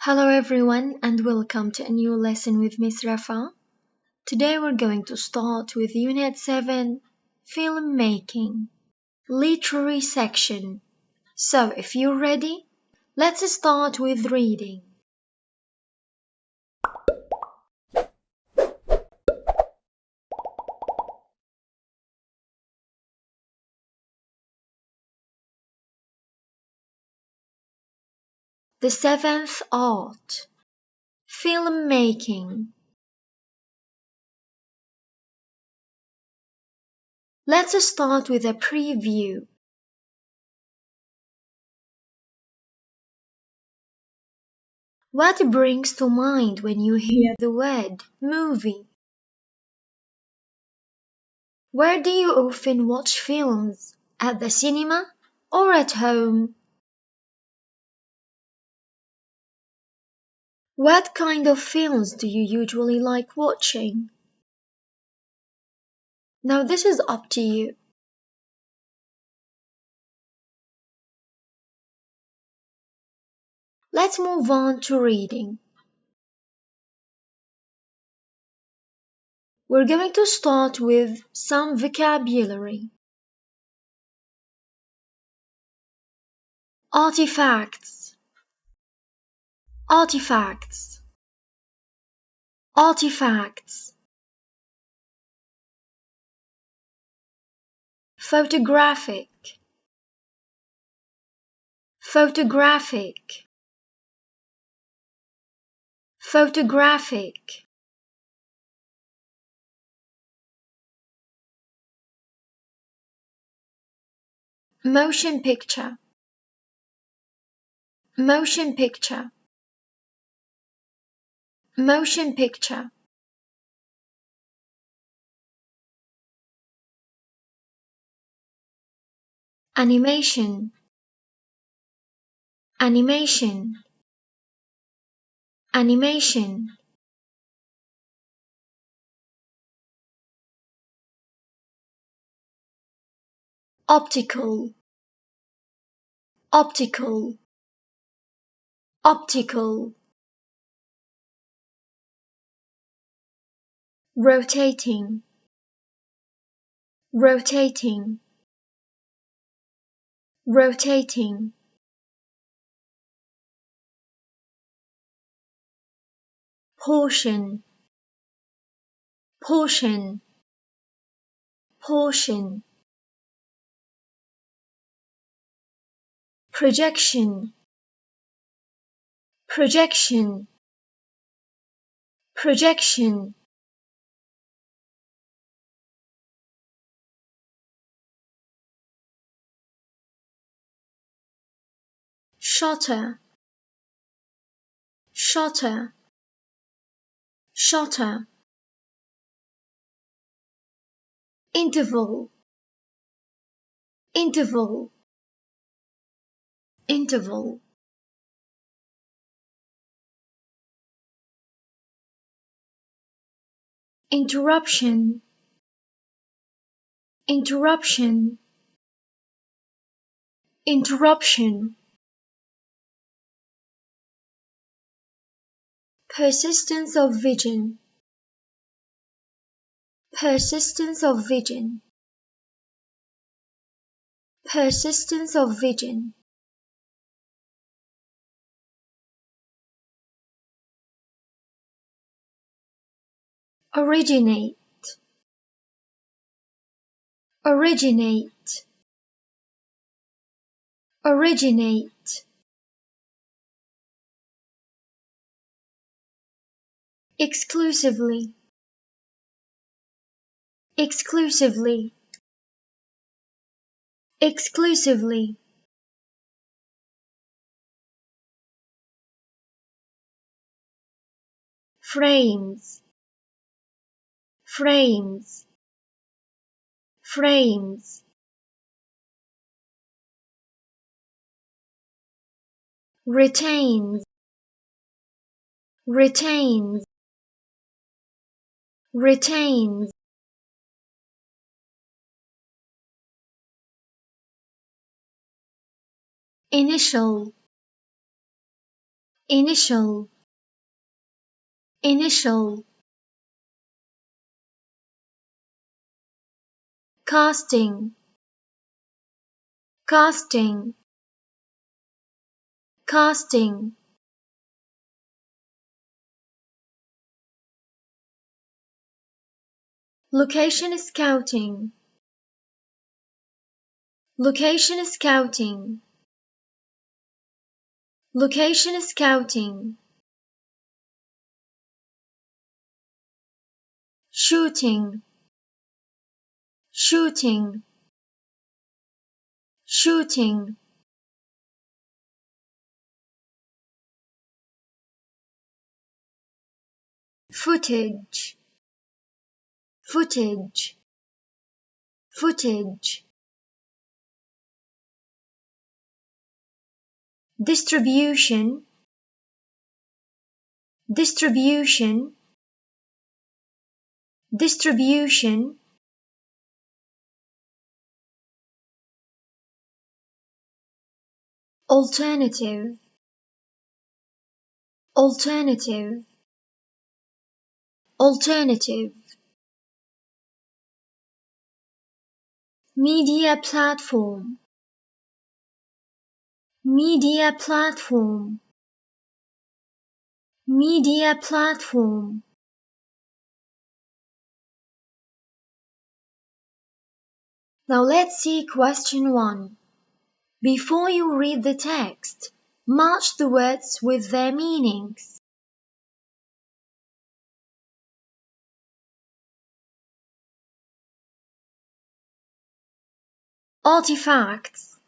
Hello everyone and welcome to a new lesson with Miss Rafa. Today we're going to start with Unit 7, Filmmaking, Literary section. So if you're ready, let's start with reading. The seventh art, filmmaking. Let's start with a preview. What brings to mind when you hear the word movie? Where do you often watch films? At the cinema or at home? What kind of films do you usually like watching? Now this is up to you. Let's move on to reading. We're going to start with some vocabulary. Artifacts, artifacts, artifacts. Photographic, photographic, photographic. Motion picture, motion picture, motion picture. Animation, animation, animation. Optical, optical, optical. Rotating, rotating, rotating. Portion, portion, portion. Projection, projection, projection. Shutter, shutter, shutter. Interval, interval, interval. Interruption, interruption, interruption. Persistence of vision, persistence of vision, persistence of vision. Originate, originate, originate. Exclusively, exclusively, exclusively. Frames, frames, frames. Retains, retains, retains. Initial, initial, initial, casting, casting, casting, location scouting, location scouting, location scouting, shooting, shooting, shooting, footage, footage, footage, distribution, distribution, distribution, alternative, alternative, alternative, media platform, media platform, media platform, now let's see question 1. Before you read the text, match the words with their meanings. Artifacts,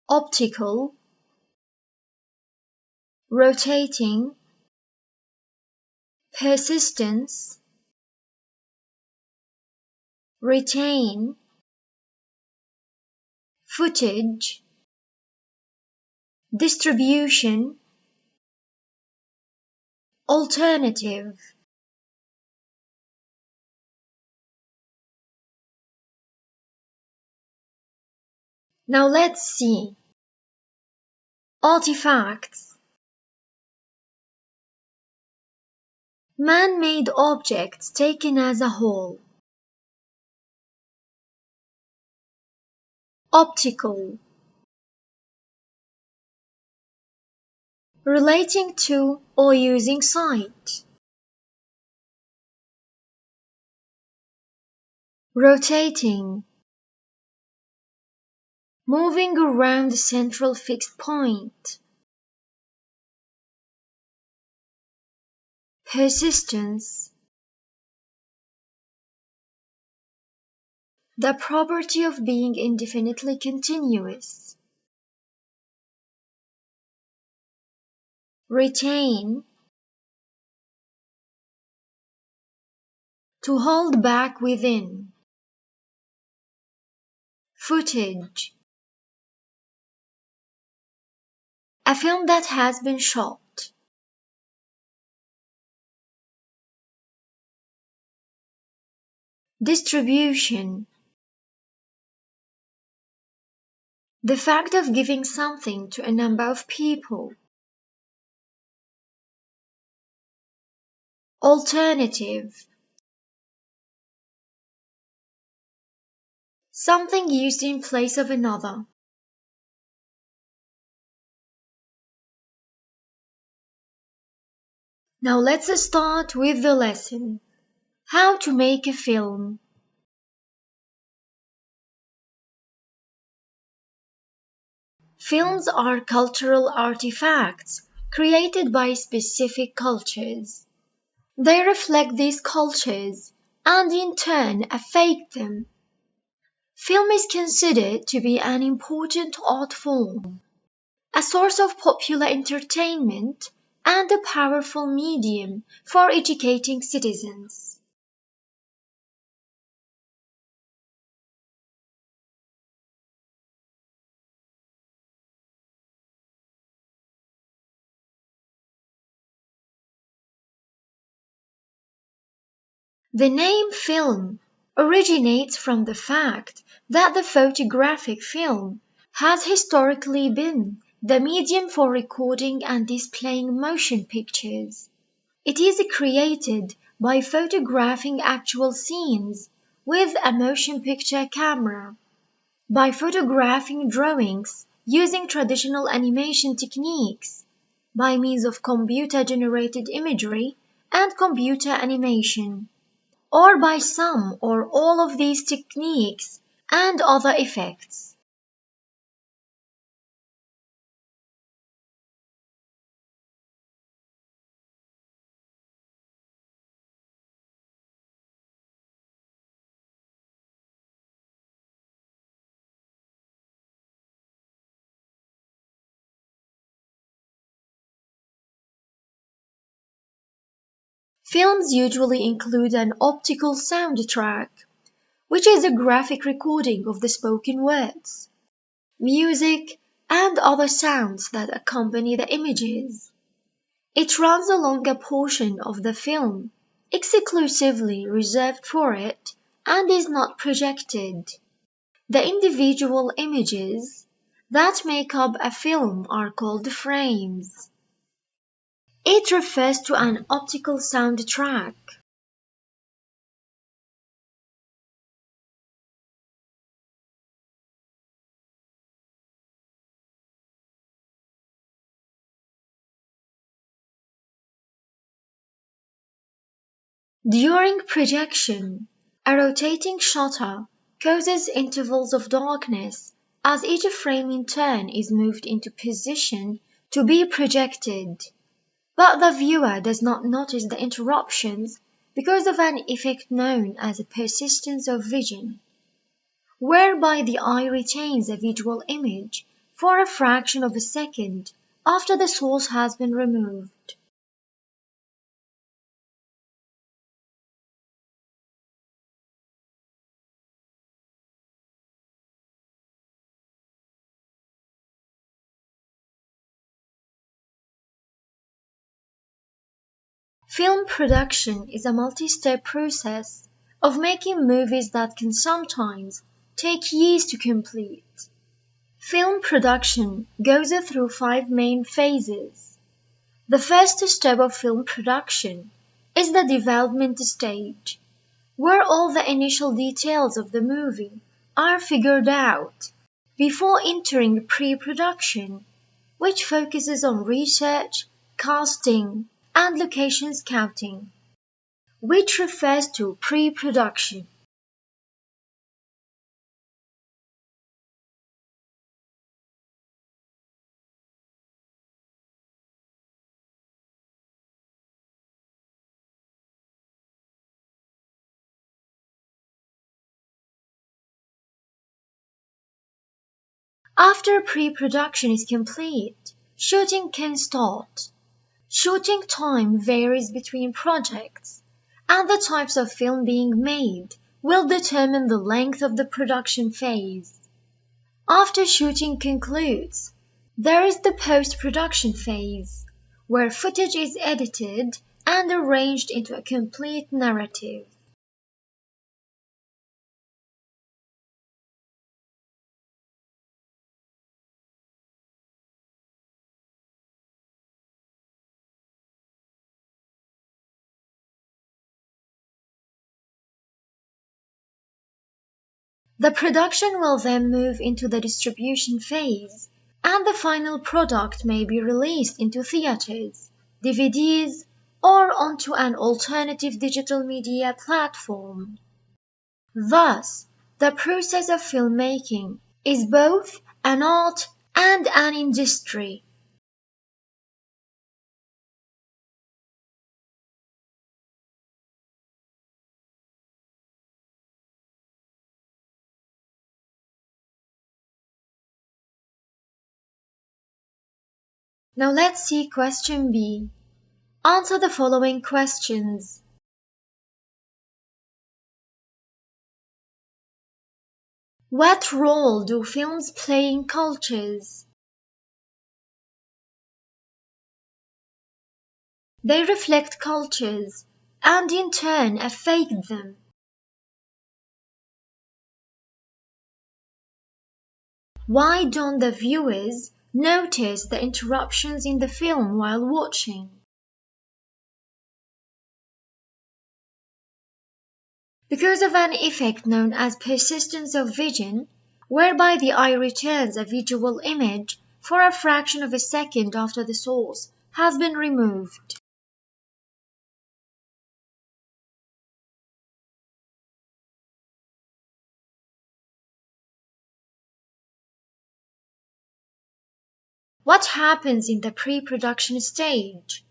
optical, rotating, persistence, retain, footage, distribution, alternative. Now let's see. Artifacts, man-made objects taken as a whole. Optical, relating to or using sight. Rotating, moving around the central fixed point. Persistence, the property of being indefinitely continuous. Retain, to hold back within. Footage, a film that has been shot. Distribution, the fact of giving something to a number of people. Alternative, something used in place of another. Now let's start with the lesson. How to make a film. Films are cultural artifacts created by specific cultures. They reflect these cultures and in turn affect them. Film is considered to be an important art form, a source of popular entertainment, and a powerful medium for educating citizens. The name film originates from the fact that the photographic film has historically been the medium for recording and displaying motion pictures. It is created by photographing actual scenes with a motion picture camera, by photographing drawings using traditional animation techniques, by means of computer-generated imagery and computer animation, or by some or all of these techniques and other effects. Films usually include an optical soundtrack, which is a graphic recording of the spoken words, music, and other sounds that accompany the images. It runs along a portion of the film, exclusively reserved for it, and is not projected. The individual images that make up a film are called frames. It refers to an optical soundtrack. During projection, a rotating shutter causes intervals of darkness as each frame in turn is moved into position to be projected. But the viewer does not notice the interruptions because of an effect known as a persistence of vision, whereby the eye retains a visual image for a fraction of a second after the source has been removed. Film production is a multi-step process of making movies that can sometimes take years to complete. Film production goes through 5 main phases. The first step of film production is the development stage, where all the initial details of the movie are figured out before entering pre-production, which focuses on research, casting, and location scouting, which refers to pre-production. After pre-production is complete, shooting can start. Shooting time varies between projects, and the types of film being made will determine the length of the production phase. After shooting concludes, there is the post-production phase, where footage is edited and arranged into a complete narrative. The production will then move into the distribution phase, and the final product may be released into theaters, DVDs, or onto an alternative digital media platform. Thus, the process of filmmaking is both an art and an industry. Now let's see question B. Answer the following questions. What role do films play in cultures? They reflect cultures and in turn affect them. Why don't the viewers Notice the interruptions in the film while watching. Because of an effect known as persistence of vision, whereby the eye returns a visual image for a fraction of a second after the source has been removed. What happens in the pre-production stage?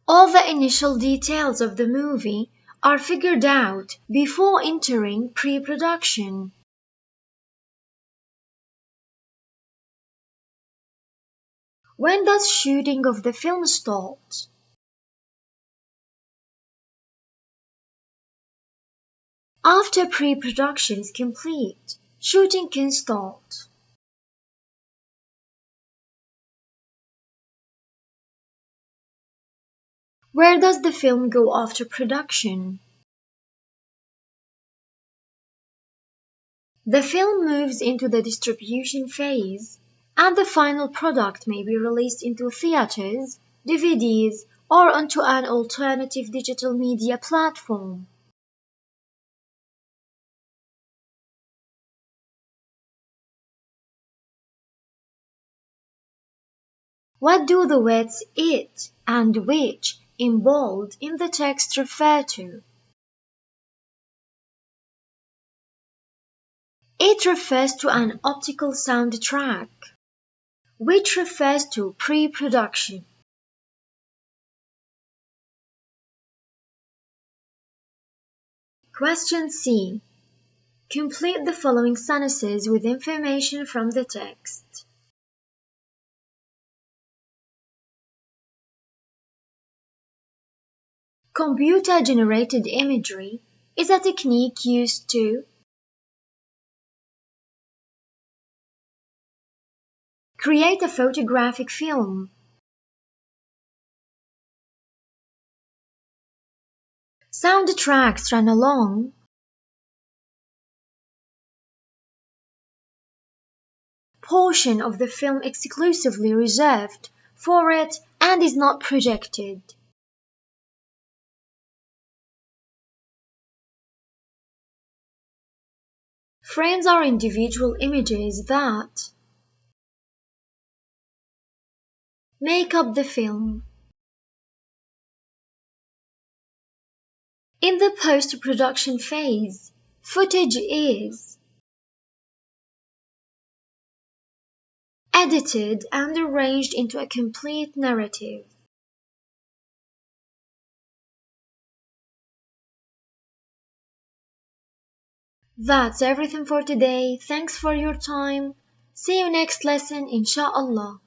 All the initial details of the movie are figured out before entering pre-production. When does shooting of the film start? After pre-production is complete, shooting can start. Where does the film go after production? The film moves into the distribution phase, and the final product may be released into theaters, DVDs, or onto an alternative digital media platform. What do the words "it" and "which" in bold in the text refer to? It refers to an optical soundtrack, which refers to pre-production. Question C. Complete the following sentences with information from the text. Computer-generated imagery is a technique used to create a photographic film, soundtracks run along, portion of the film exclusively reserved for it and is not projected. Frames are individual images that make up the film. In the post-production phase, footage is edited and arranged into a complete narrative. That's everything for today. Thanks for your time. See you next lesson, inshallah.